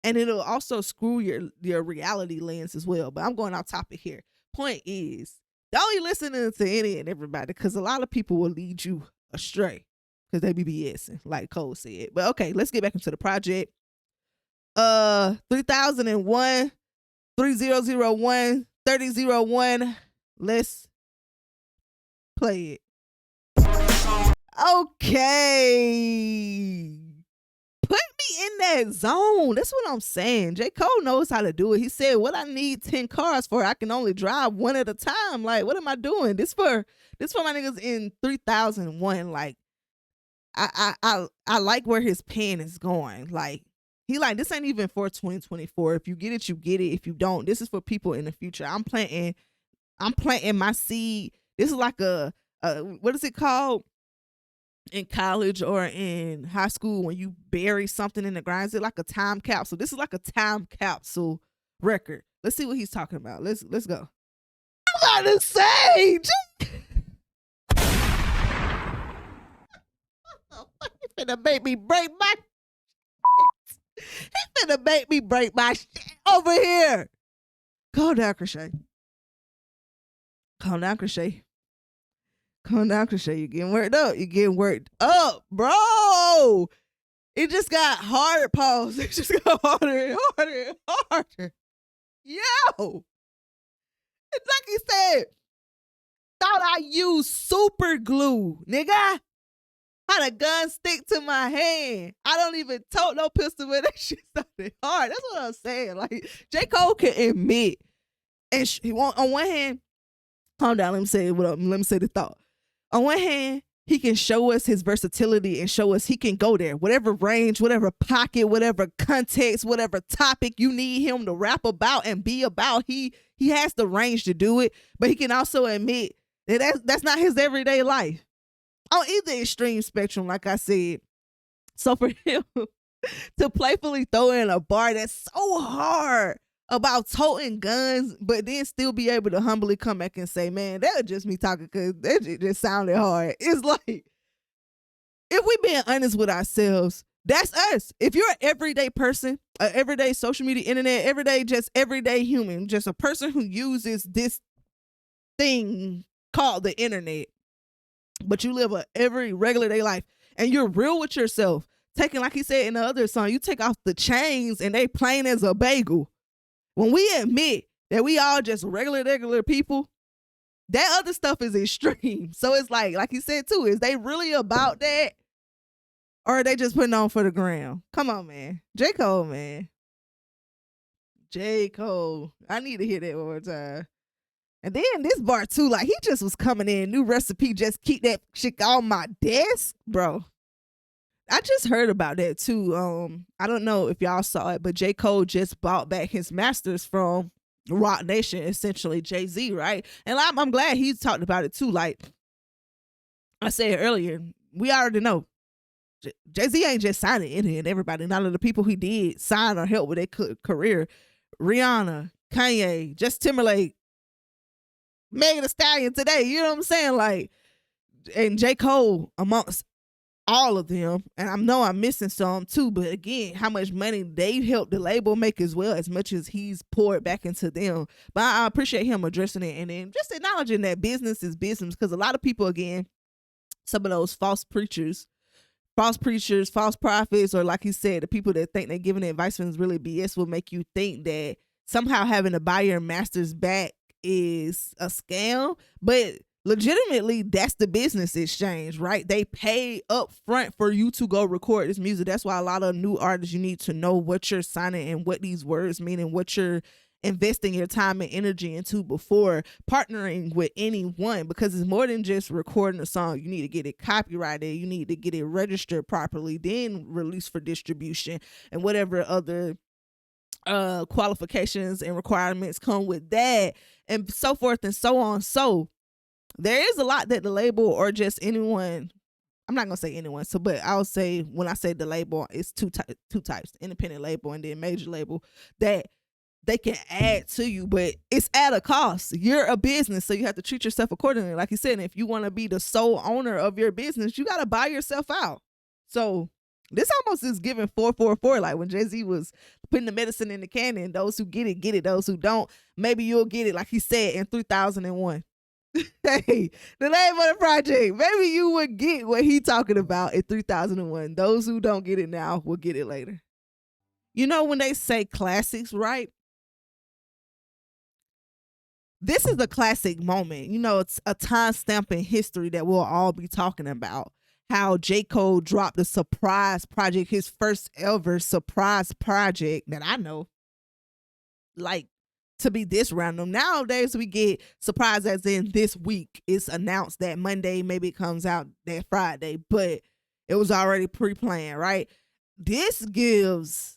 And it'll also screw your reality lens as well. But I'm going off topic here. Point is, don't be listening to any and everybody, because a lot of people will lead you astray because they be BSing, like Cole said. But okay, let's get back into the project. 3001, 3001, 3001. Let's play it. Okay. Put me in that zone. That's what I'm saying. J. Cole knows how to do it. He said, what I need 10 cars for, I can only drive one at a time. Like, what am I doing? This for my niggas in 3001. Like, I like where his pen is going. Like, he like, this ain't even for 2024. If you get it, you get it. If you don't, this is for people in the future. I'm planting my seed. This is like a what is it called? In college or in high school, when you bury something in the ground, is it like a time capsule? This is like a time capsule record. Let's see what he's talking about. Let's go. I'm about to say, he finna make me break my shit. He finna make me break my shit over here. Calm down, Chrshy. Calm down, Chrshy. Calm down, Chrshy. You're getting worked up. You're getting worked up, bro. It just got hard, pause. It just got harder and harder and harder. Yo. It's like he said, thought I used super glue, nigga. How the gun stick to my hand. I don't even tote no pistol, but that shit started hard. That's what I'm saying. Like, J. Cole can admit, and he won't, on one hand, calm down, let me say the thought. On one hand, he can show us his versatility and show us he can go there. Whatever range, whatever pocket, whatever context, whatever topic you need him to rap about and be about, he has the range to do it. But he can also admit that that's not his everyday life. On either extreme spectrum, like I said. So for him to playfully throw in a bar that's so hard about toting guns, but then still be able to humbly come back and say, man, that was just me talking because that just sounded hard. It's like, if we being honest with ourselves, that's us. If you're an everyday person, an everyday social media, internet, everyday human, just a person who uses this thing called the internet, but you live a every regular day life and you're real with yourself, taking, like he said in the other song, you take off the chains and they plain as a bagel. When we admit that we all just regular people, that other stuff is extreme. So it's like you said too, is they really about that? Or are they just putting on for the gram? Come on, man. J. Cole, man. J. Cole. I need to hear that one more time. And then this bar too, like he just was coming in, new recipe, just keep that shit on my desk, bro. I just heard about that too. I don't know if y'all saw it, but J. Cole just bought back his masters from Roc Nation, essentially Jay-Z, right? And I'm glad he talked about it too. Like I said earlier, we already know Jay-Z ain't just signing any and everybody. None of the people he did sign or help with their career. Rihanna, Kanye, Justin Timberlake, Megan Thee Stallion today, you know what I'm saying? Like, and J. Cole amongst all of them, and I know I'm missing some too, but again, how much money they helped the label make as well, as much as he's poured back into them. But I appreciate him addressing it and then just acknowledging that business is business, because a lot of people, again, some of those false preachers, false prophets, or like he said, the people that think they're giving advice when it's really BS will make you think that somehow having to buy your masters back is a scam. But legitimately, that's the business exchange, right? They pay up front for you to go record this music. That's why a lot of new artists, you need to know what you're signing and what these words mean and what you're investing your time and energy into before partnering with anyone, because it's more than just recording a song. You need to get it copyrighted, you need to get it registered properly, then released for distribution and whatever other qualifications and requirements come with that, and so forth and so on. So there is a lot that the label or just anyone, I'm not gonna say anyone, so but I'll say, when I say the label, it's two types, independent label and then major label, that they can add to you, but it's at a cost. You're a business, so you have to treat yourself accordingly. Like you said, if you want to be the sole owner of your business, you got to buy yourself out. So this almost is giving 444, like when Jay-Z was putting the medicine in the candy, and those who get it, get it. Those who don't, maybe you'll get it, like he said, in 3001. Hey, the name of the project, maybe you would get what he talking about in 3001. Those who don't get it now will get it later. You know, when they say classics, right? This is a classic moment. You know, it's a timestamp in history that we'll all be talking about. How J. Cole dropped a surprise project, his first ever surprise project that I know, like, to be this random. Nowadays, we get surprise as in this week. It's announced that Monday, maybe it comes out that Friday, but it was already pre-planned, right? This gives...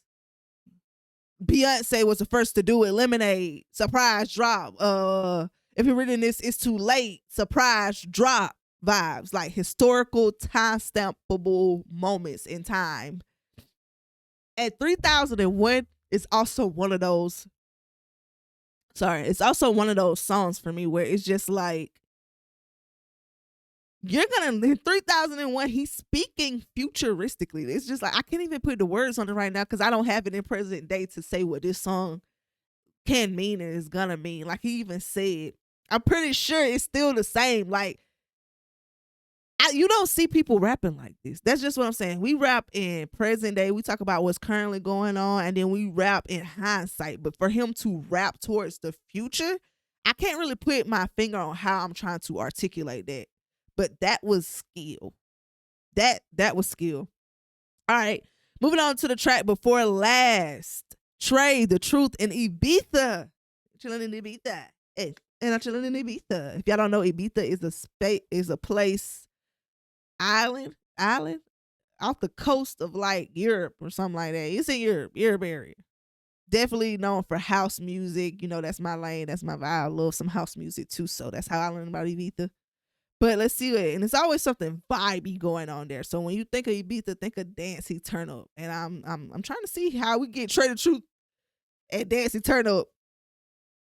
Beyonce was the first to do it. Lemonade, surprise drop. If you're reading this, it's too late. Surprise drop vibes, like historical time-stampable moments in time. At 3001, it's also one of those. It's also one of those songs for me where it's just like, you're gonna, in 3001, he's speaking futuristically. It's just like, I can't even put the words on it right now because I don't have it in present day to say what this song can mean and is gonna mean. Like he even said, I'm pretty sure it's still the same. Like, you don't see people rapping like this. That's just what I'm saying. We rap in present day. We talk about what's currently going on, and then we rap in hindsight. But for him to rap towards the future, I can't really put my finger on how I'm trying to articulate that. But that was skill. That was skill. All right. Moving on to the track before last. Trey, The Truth, in Ibiza. Chilling in Ibiza. Hey, and I'm chilling in Ibiza. If y'all don't know, Ibiza is a place, island off the coast of like Europe or something like that. It's in Europe area. Definitely known for house music. You know, that's my lane. That's my vibe. I love some house music too. So that's how I learned about Ibiza. But let's see it. And it's always something vibey going on there. So when you think of Ibiza, think of Dancey Turn Up. And I'm trying to see how we get Trey the Truth and Dancey Turn Up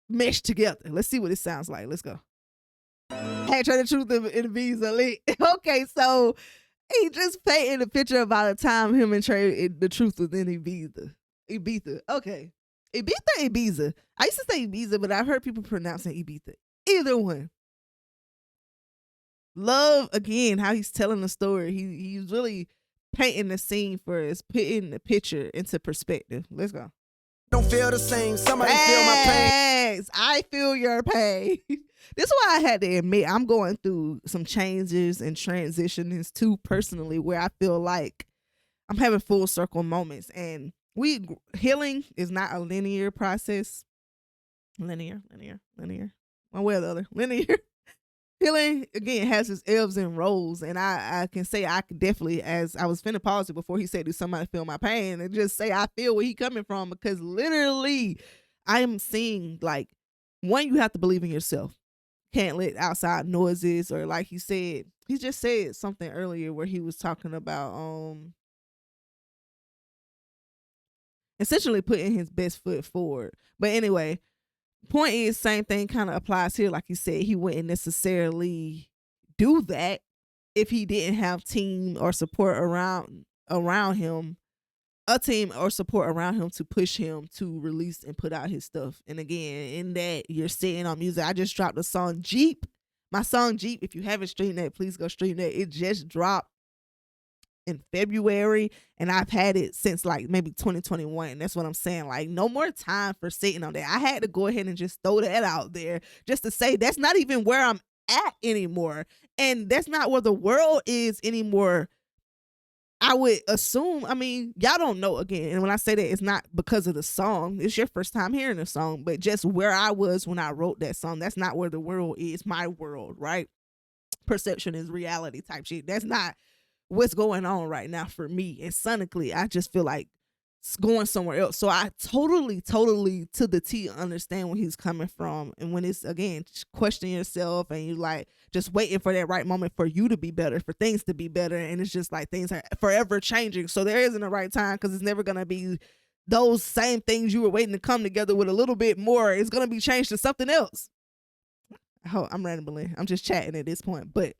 meshed together. Let's see what it sounds like. Let's go. Hey, Trey the Truth in Ibiza lit. Okay, so he just painted a picture about the time him and Trey the Truth was in Ibiza. Okay. Ibiza. I used to say Ibiza, but I've heard people pronouncing Ibiza. Either one. Love, again, how he's telling the story. He's really painting the scene for us, putting the picture into perspective. Let's go. Don't feel the same. Somebody feel my pain. Facts. I feel your pain. This is why I had to admit I'm going through some changes and transitions too personally, where I feel like I'm having full circle moments, and healing is not a linear process. Linear. One way or the other. Linear. Healing, again, has its ebbs and rolls, and I can say I could definitely, as I was finna pause it before he said, do somebody feel my pain, and just say I feel where he coming from, because literally I am seeing, like, one, you have to believe in yourself. Can't let outside noises, or like he said, he just said something earlier where he was talking about essentially putting his best foot forward. But anyway, point is, same thing kind of applies here. Like he said, he wouldn't necessarily do that if he didn't have team or support around him, a team or support around him to push him to release and put out his stuff. And again, in that, you're sitting on music. I just dropped a song, Jeep. My song, Jeep. If you haven't streamed that, please go stream that. It just dropped in February, and I've had it since like maybe 2021. That's what I'm saying. Like, no more time for sitting on that. I had to go ahead and just throw that out there just to say that's not even where I'm at anymore, and that's not where the world is anymore. I would assume, I mean, y'all don't know, again, and when I say that, it's not because of the song. It's your first time hearing the song, but just where I was when I wrote that song, that's not where the world is. My world, right? Perception is reality type shit. That's not what's going on right now for me. And sonically, I just feel like it's going somewhere else. So I totally to the T understand where he's coming from. And when it's, again, question yourself, and you like just waiting for that right moment for you to be better, for things to be better. And it's just like things are forever changing. So there isn't a right time, because it's never going to be those same things you were waiting to come together with a little bit more. It's going to be changed to something else. I'm rambling. I'm just chatting at this point, but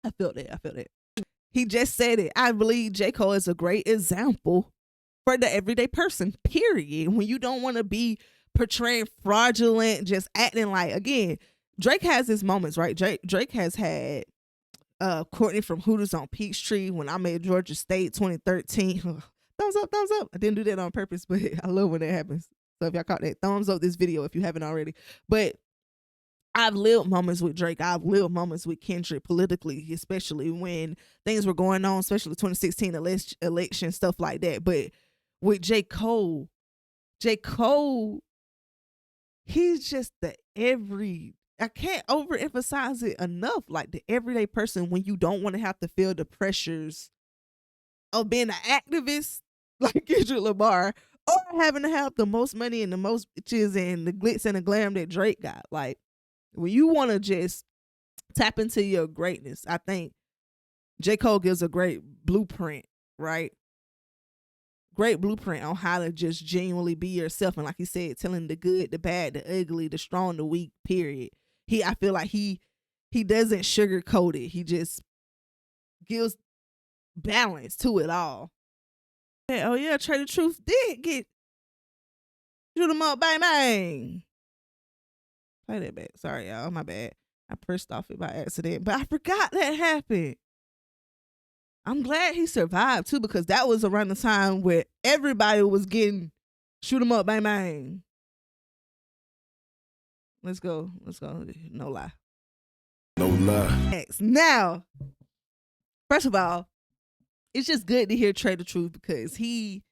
I felt that. He just said it. I believe J. Cole is a great example for the everyday person, period. When you don't want to be portraying fraudulent, just acting like, again, Drake has his moments, right? Drake has had Courtney from Hooters on Peachtree, when I made Georgia State 2013. Thumbs up. I didn't do that on purpose, but I love when that happens. So if y'all caught that, thumbs up this video if you haven't already. But I've lived moments with Drake. I've lived moments with Kendrick politically, especially when things were going on, especially 2016 election, stuff like that. But with J. Cole, he's just I can't overemphasize it enough, like the everyday person, when you don't want to have to feel the pressures of being an activist like Kendrick Lamar, or having to have the most money and the most bitches and the glitz and the glam that Drake got. Like, when you want to just tap into your greatness, I think J. Cole gives a great blueprint, right? Great blueprint on how to just genuinely be yourself. And like he said, telling the good, the bad, the ugly, the strong, the weak, period. I feel like he doesn't sugarcoat it. He just gives balance to it all. Oh yeah, Trader Truth did get shoot him up, bang bang. Play that back. Sorry, y'all. My bad. I pressed off it by accident, but I forgot that happened. I'm glad he survived too, because that was around the time where everybody was getting shoot him up, bang bang. Let's go. No lie. Now, first of all, it's just good to hear Trader Truth, because he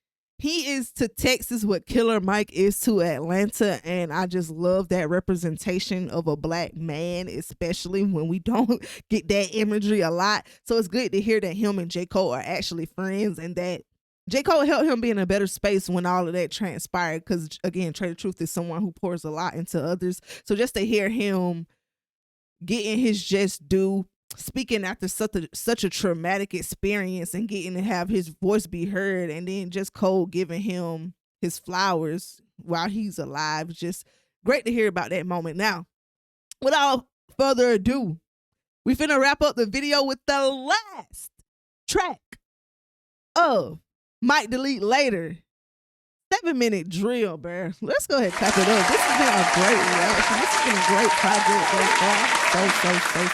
is to Texas what Killer Mike is to Atlanta, and I just love that representation of a black man, especially when we don't get that imagery a lot. So it's good to hear that him and J. Cole are actually friends, and that J. Cole helped him be in a better space when all of that transpired, because, again, Trader Truth is someone who pours a lot into others. So just to hear him getting his just due, speaking after such a traumatic experience, and getting to have his voice be heard, and then just Cole giving him his flowers while he's alive. Just great to hear about that moment. Now, without further ado, we finna wrap up the video with the last track of Might Delete Later. 7-minute drill, bruh. Let's go ahead and clap it up. This has been a great reaction. This has been a great project thus far.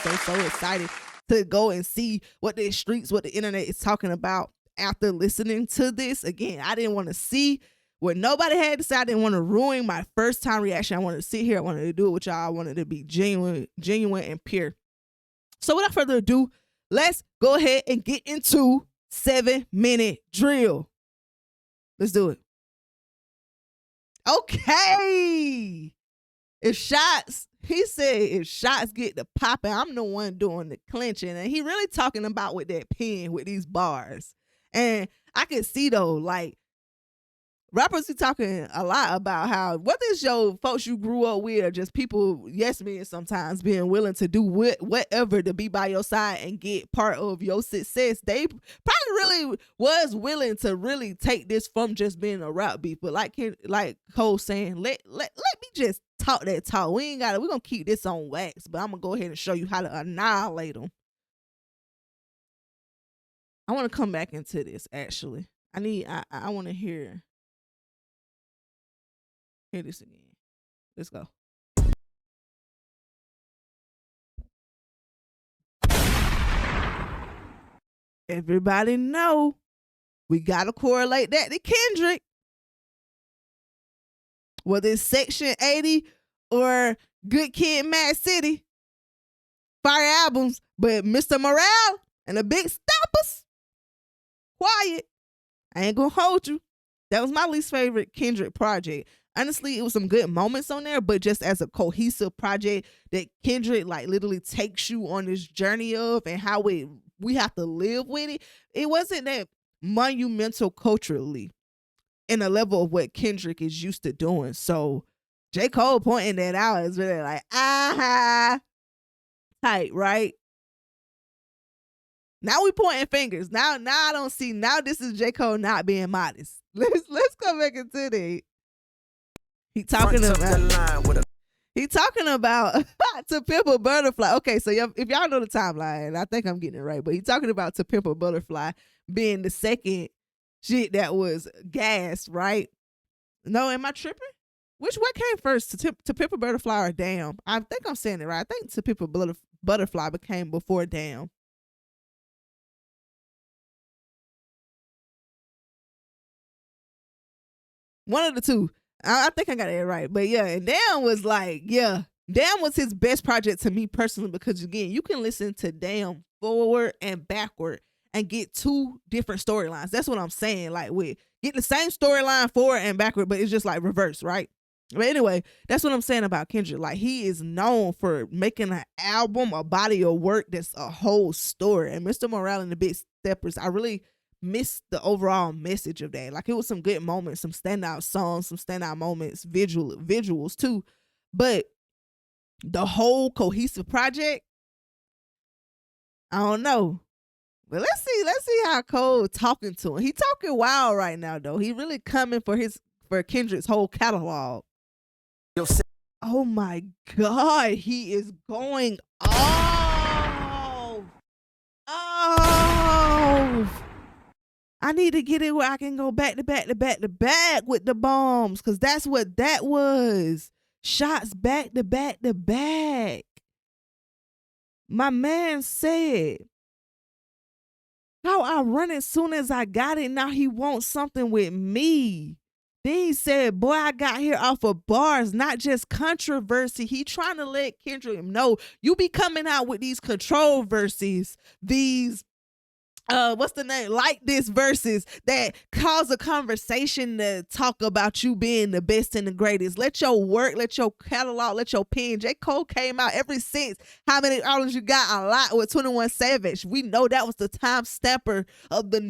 I'm so excited to go and see what the streets, what the internet is talking about after listening to this. Again, I didn't want to see what nobody had to say. I didn't want to ruin my first time reaction. I wanted to sit here. I wanted to do it with y'all. I wanted to be genuine and pure. So without further ado, let's go ahead and get into 7-minute drill. Let's do it. Okay. If shots, he said if shots get the popping, I'm the one doing the clenching. And he really talking about with that pen, with these bars. And I can see though, like, rappers be talking a lot about how, whether it's your folks you grew up with or just people, yes men sometimes, being willing to do whatever to be by your side and get part of your success. They probably really was willing to really take this from just being a rap beat. But like Cole saying, let me just talk that talk. We're gonna keep this on wax, but I'm gonna go ahead and show you how to annihilate them. I want to come back into this actually. I want to hear this again. Let's go. Everybody know we gotta correlate that to Kendrick. Whether it's Section 80 or Good Kid, Mad City, fire albums, but Mr. Morale and the Big Stoppers, quiet. I ain't gonna hold you. That was my least favorite Kendrick project. Honestly, it was some good moments on there, but just as a cohesive project that Kendrick like literally takes you on this journey of and how we have to live with it, it wasn't that monumental culturally in the level of what Kendrick is used to doing. So J. Cole pointing that out is really like, aha, tight, right? Now we pointing fingers. Now I don't see. Now this is J. Cole not being modest. Let's come back into that. He talking about To Pimp a Butterfly. Okay, so if y'all know the timeline, I think I'm getting it right, but he talking about To Pimp a Butterfly being the second shit that was gas, right? No, am I tripping? What came first, To Pimp a Butterfly or Damn? I think I'm saying it right. I think To Pimp a Butterfly became before Damn. One of the two. I think I got it right. But yeah, and Damn was like, yeah, Damn was his best project to me personally, because again, you can listen to Damn forward and backward and get two different storylines. That's what I'm saying. Like, we get the same storyline forward and backward, but it's just like reverse, right? But anyway, that's what I'm saying about Kendrick. Like, he is known for making an album, a body of work that's a whole story. And Mr. Morale and the Big Steppers, I really missed the overall message of that. Like, it was some good moments, some standout songs, some standout moments, visuals too. But the whole cohesive project, I don't know. But let's see how Cole talking to him. He talking wild right now though. He really coming for Kendrick's whole catalog. Oh my God, he is going off. I need to get it where I can go back to back with the bombs, because that's what that was. Shots back to back. My man said, how I run as soon as I got it, now he wants something with me. Then he said, boy, I got here off of bars, not just controversy. He trying to let Kendrick know, you be coming out with these controversies, these what's the name? Like this verses that cause a conversation to talk about you being the best and the greatest. Let your work, let your catalog, let your pen. J. Cole came out ever since How Many Albums You Got? A Lot with 21 Savage. We know that was the time stamper of the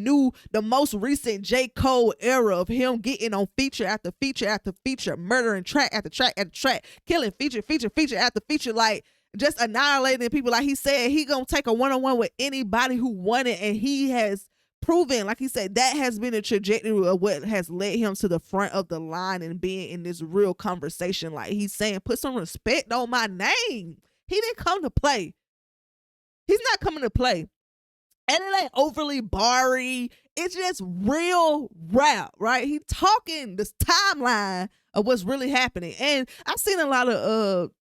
most recent J. Cole era of him getting on feature after feature after feature, murdering track after track after track, killing feature after feature, like just annihilating people. Like he said, he gonna take a one-on-one with anybody who won it, and he has proven, like he said, that has been a trajectory of what has led him to the front of the line and being in this real conversation. Like he's saying, put some respect on my name. He didn't come to play. He's not coming to play. And it ain't overly barry. It's just real rap, right? He talking this timeline of what's really happening. And I've seen a lot of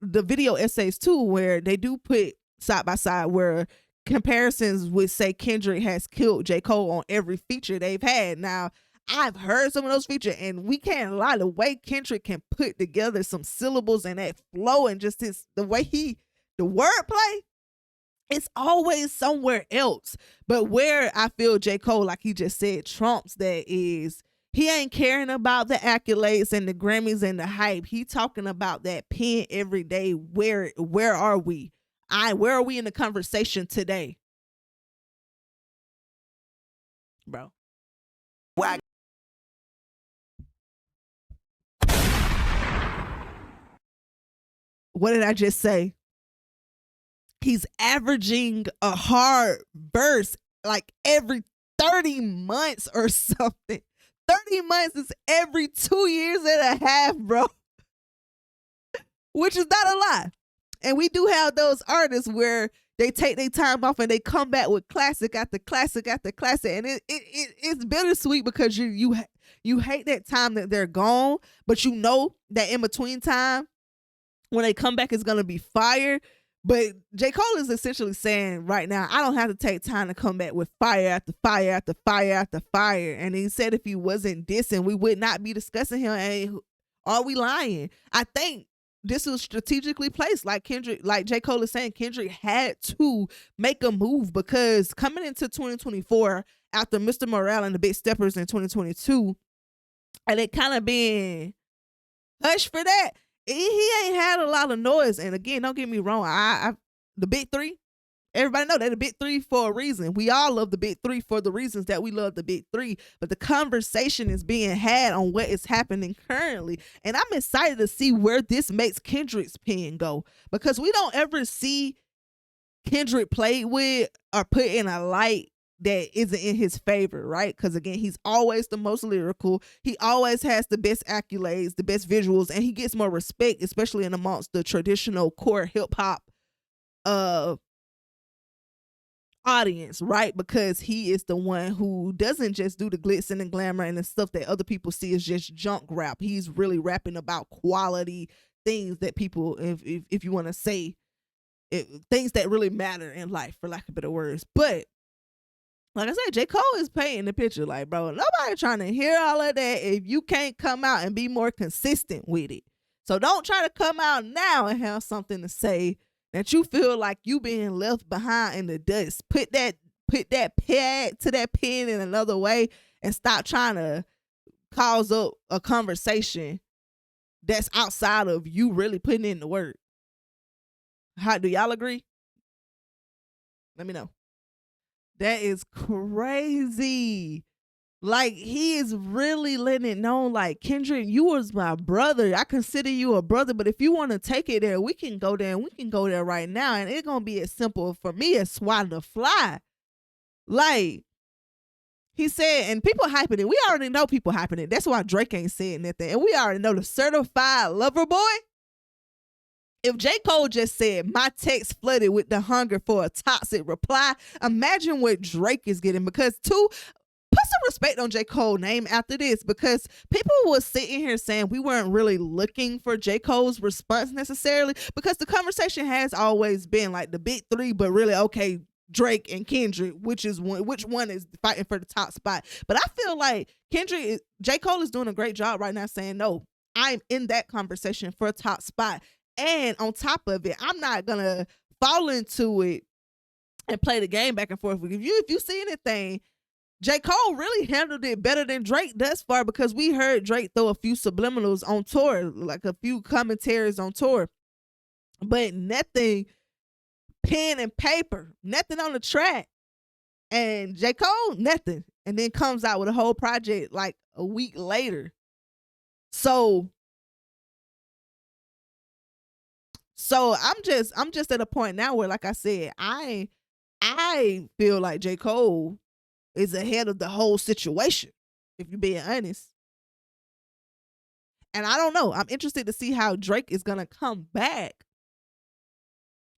the video essays too, where they do put side by side where comparisons would say Kendrick has killed J. Cole on every feature they've had. Now, I've heard some of those features, and we can't lie. The way Kendrick can put together some syllables and that flow, and just the way the wordplay, it's always somewhere else. But where I feel J. Cole, like he just said, trumps that is he ain't caring about the accolades and the Grammys and the hype. He talking about that pen every day. Where are we? Where are we in the conversation today? Bro. Whack. What did I just say? He's averaging a hard verse like every 30 months or something. 30 months is every 2 years and a half, bro. Which is not a lot. And we do have those artists where they take their time off and they come back with classic after classic after classic. And it's bittersweet because you hate that time that they're gone, but you know that in between time, when they come back, it's going to be fire. But J. Cole is essentially saying right now, I don't have to take time to come back with fire after fire after fire after fire. And he said if he wasn't dissing, we would not be discussing him. And are we lying? I think this was strategically placed. Like J. Cole is saying, Kendrick had to make a move because coming into 2024, after Mr. Morale and the Big Steppers in 2022, and it kind of been hush for that. He ain't had a lot of noise. And again, don't get me wrong. The big three, everybody know they're the big three for a reason. We all love the big three for the reasons that we love the big three. But the conversation is being had on what is happening currently. And I'm excited to see where this makes Kendrick's pen go. Because we don't ever see Kendrick played with or put in a light that isn't in his favor, right? Because again, he's always the most lyrical. He always has the best accolades, the best visuals, and he gets more respect, especially in amongst the traditional core hip hop audience, right? Because he is the one who doesn't just do the glitz and the glamour and the stuff that other people see as just junk rap. He's really rapping about quality things that people, if you want to say, things that really matter in life, for lack of better words. But like I said, J. Cole is painting the picture. Like, bro, nobody trying to hear all of that if you can't come out and be more consistent with it. So don't try to come out now and have something to say that you feel like you being left behind in the dust. Put that pad to that pen in another way and stop trying to cause up a conversation that's outside of you really putting in the work. How do y'all agree? Let me know. That is crazy. Like, he is really letting it known, like, Kendrick, you was my brother. I consider you a brother, but if you want to take it there, we can go there, and we can go there right now, and it's going to be as simple for me as swatting a fly. Like, he said, and people hyping it. We already know people hyping it. That's why Drake ain't saying nothing. And we already know the certified lover boy. If J. Cole just said, my text flooded with the hunger for a toxic reply, imagine what Drake is getting. Because put some respect on J. Cole's name after this, because people were sitting here saying we weren't really looking for J. Cole's response necessarily, because the conversation has always been like the big three, but really, okay, Drake and Kendrick, which one is fighting for the top spot. But I feel like J. Cole is doing a great job right now saying, no, I'm in that conversation for a top spot. And on top of it, I'm not going to fall into it and play the game back and forth. If you see anything, J. Cole really handled it better than Drake thus far, because we heard Drake throw a few subliminals on tour, like a few commentaries on tour. But nothing pen and paper, nothing on the track. And J. Cole, nothing. And then comes out with a whole project like a week later. So I'm just at a point now where, like I said, I feel like J. Cole is ahead of the whole situation, if you're being honest. And I don't know. I'm interested to see how Drake is gonna come back.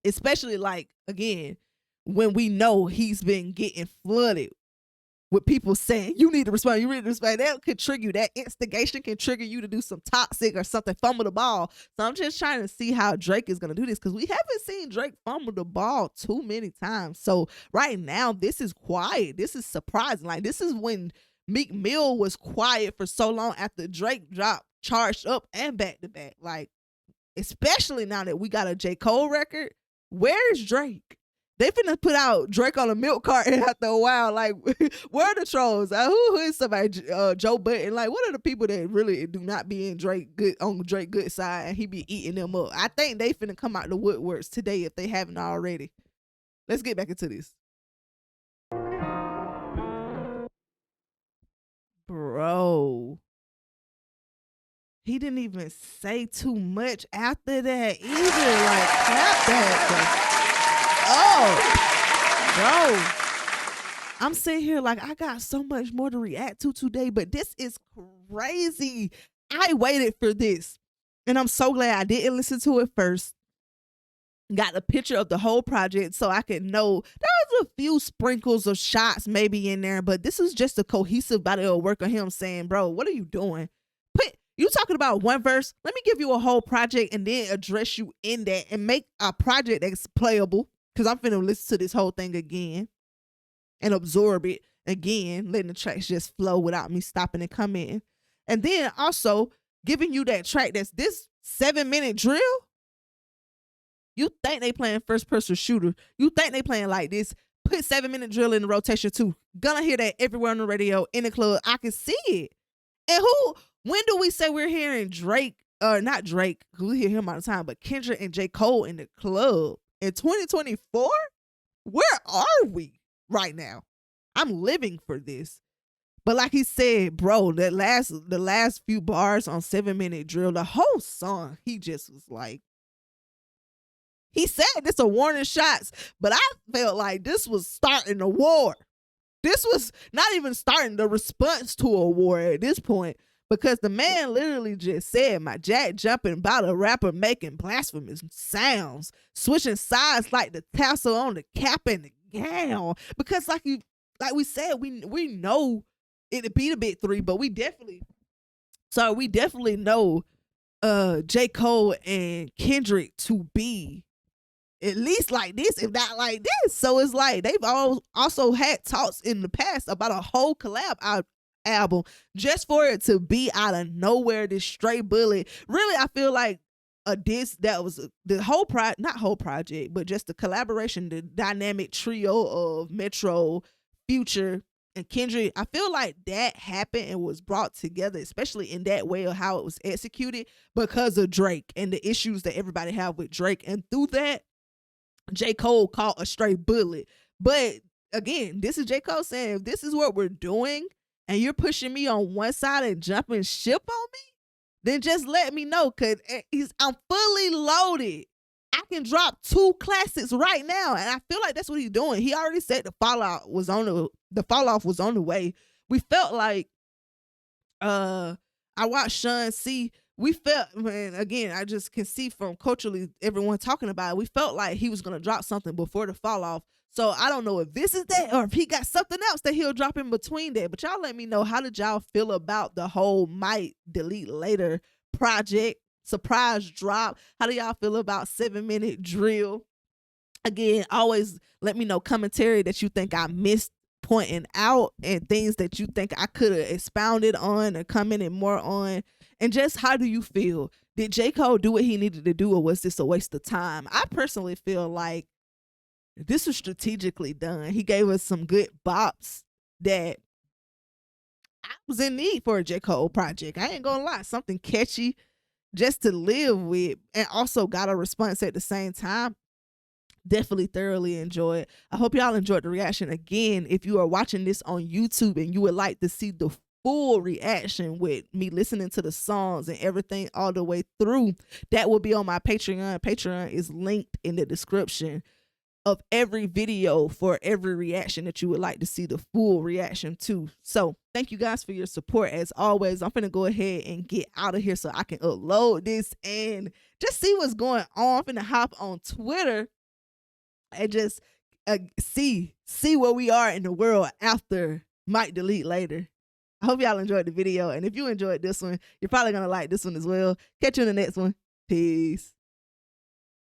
Especially, like, again, when we know he's been getting flooded with people saying, you need to respond, that could trigger you. That instigation can trigger you to do some toxic or something, fumble the ball. So I'm just trying to see how Drake is going to do this, because we haven't seen Drake fumble the ball too many times. So right now, this is quiet. This is surprising. Like, this is when Meek Mill was quiet for so long after Drake dropped Charged Up and Back to Back. Like, especially now that we got a J. Cole record, where is Drake? They finna put out Drake on a milk carton after a while. Like, where are the trolls? Who is somebody? Joe Budden. Like, what are the people that really do not be in Drake good on Drake good side and he be eating them up? I think they finna come out the woodworks today if they haven't already. Let's get back into this. Bro. He didn't even say too much after that either. Like, clap that. Oh, bro. I'm sitting here like I got so much more to react to today, but this is crazy. I waited for this, and I'm so glad I didn't listen to it first. Got a picture of the whole project so I could know there's a few sprinkles of shots maybe in there, but this is just a cohesive body of work of him saying, bro, what are you doing? You talking about one verse? Let me give you a whole project and then address you in that and make a project that's playable, because I'm finna listen to this whole thing again and absorb it again, letting the tracks just flow without me stopping and commenting. And then also giving you that track that's this 7-minute drill. You think they playing first person shooter. You think they playing like this. Put 7-minute drill in the rotation too. Gonna hear that everywhere on the radio, in the club. I can see it. And when do we say we're hearing Drake, not Drake, because we hear him all the time, but Kendrick and J. Cole in the club in 2024? Where are we right now? I'm living for this. But like he said, bro, the last few bars on 7-minute drill, the whole song, he just was like, he said this a warning shots, but I felt like this was starting a war. This was not even starting the response to a war at this point, because the man literally just said, my jack jumping about a rapper making blasphemous sounds, switching sides like the tassel on the cap and the gown. Because like we said, we know it beat a bit 3, but we definitely know J. Cole and Kendrick to be at least like this, if not like this. So it's like they've also had talks in the past about a whole collab album just for it to be out of nowhere, this straight bullet. Really, I feel like a diss that was the whole not whole project, but just the collaboration, the dynamic trio of Metro, Future, and Kendrick. I feel like that happened and was brought together, especially in that way of how it was executed, because of Drake and the issues that everybody have with Drake. And through that, J. Cole caught a straight bullet. But again, this is J. Cole saying, if this is what we're doing and you're pushing me on one side and jumping ship on me, then just let me know, because I'm fully loaded. I can drop 2 classics right now, and I feel like that's what he's doing. He already said the falloff was on the way. We felt like I watched Sean C. We felt, man, again, I just can see from culturally everyone talking about it, we felt like he was going to drop something before the fall off. So I don't know if this is that or if he got something else that he'll drop in between that. But y'all let me know, how did y'all feel about the whole Might Delete Later project surprise drop? How do y'all feel about 7-minute drill? Again, always let me know commentary that you think I missed pointing out and things that you think I could have expounded on or commented more on. And just, how do you feel? Did J. Cole do what he needed to do, or was this a waste of time? I personally feel like this was strategically done. He gave us some good bops that I was in need for a J. Cole project. I ain't gonna lie, something catchy just to live with, and also got a response at the same time. Definitely thoroughly enjoy it. I hope y'all enjoyed the reaction. Again, if you are watching this on YouTube and you would like to see the full reaction with me listening to the songs and everything all the way through, that will be on my Patreon. Patreon is linked in the description of every video for every reaction that you would like to see the full reaction to. So thank you guys for your support. As always, I'm finna go ahead and get out of here so I can upload this and just see what's going on. I'm finna hop on Twitter and just see where we are in the world after Might Delete Later. I hope y'all enjoyed the video, and if you enjoyed this one, you're probably gonna like this one as well. Catch you in the next one. Peace.